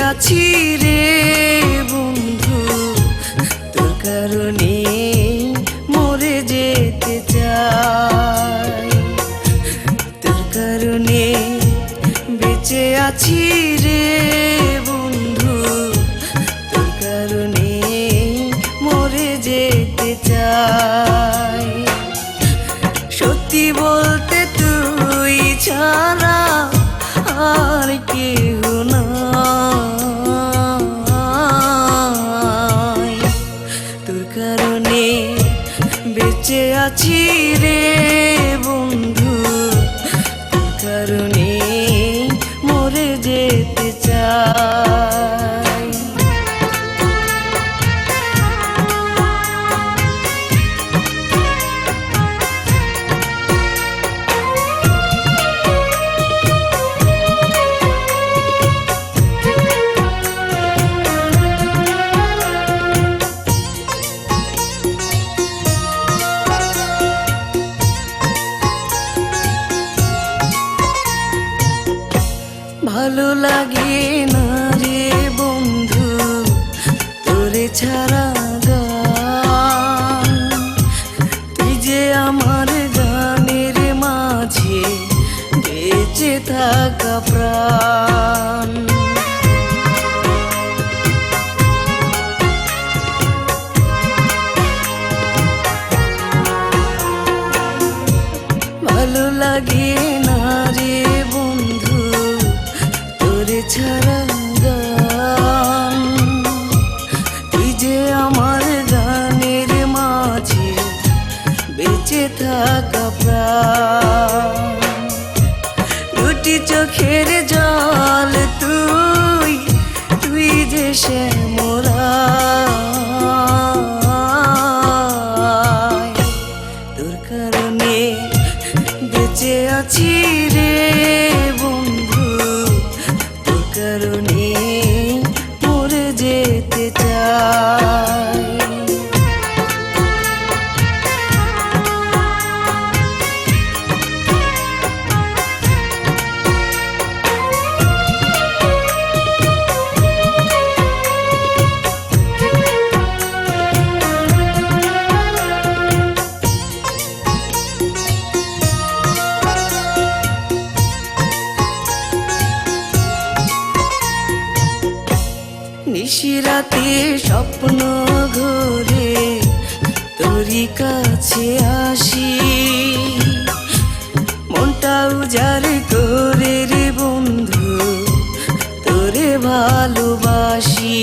আছি রে বন্ধু, তোর কারণে মরে যেতে চাই। তোর কারণে বেঁচে আছি রে বন্ধু, তোর কারণে মরে যেতে চাই। সত্যি বলতে তুই ছাড়া আর কেউ নাই। তোর কারণে বেঁচে আছি রে বন্ধু, তোর কারণে মরে যেতে চাই। ভালো লাগে না রে বন্ধু তোরে ছাড়া গান, তুই যে আমার গানের মাঝে বেঁচে থাকা প্রাণ। ভালো লাগে না রে বন্ধু তোরে ছাড়া গান, তুই যে আমার গানের মাঝে বেঁচে থাকা প্রাণ। দুটি চোখের জল তুই, তুই যে শ্যামরায়। তোর কারণে বেঁচে আছি রে বন্ধু, তোর কারণে মরে যেতে চাই। নিশিরাতে স্বপ্ন ঘোরে তোরই কাছে আসি, মনটা উজাড় করে রে বন্ধু তোরে ভালোবাসি।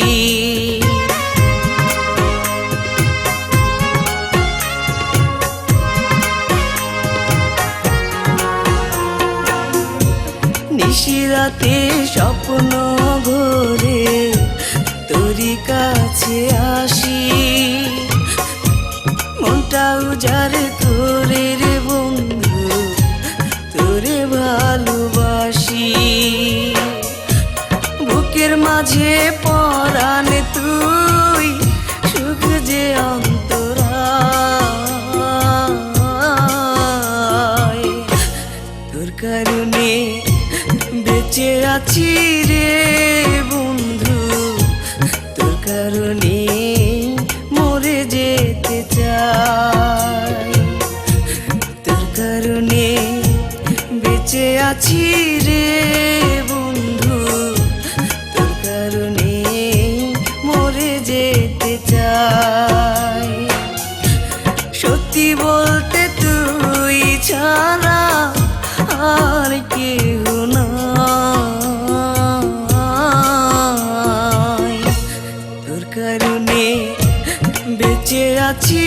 নিশিরাতে স্বপ্ন ঘোরে তোরই কাছে আসি, মনটা উজাড় করে রে বন্ধু তোরে ভালোবাসি। বুকের মাঝে পরাণ তুই, সুখ যে অন্তরায়। তোর কারণে বেঁচে আছি রে বন্ধু, তোর কারণে মরে যেতে চাই। তোর কারণে বেঁচে আছি রে বন্ধু, তোর কারণে মরে যেতে চাই। সত্যি বলতে তুই ছাড়া আর কেউ নাই। তোর কারণে বেঁচে আছি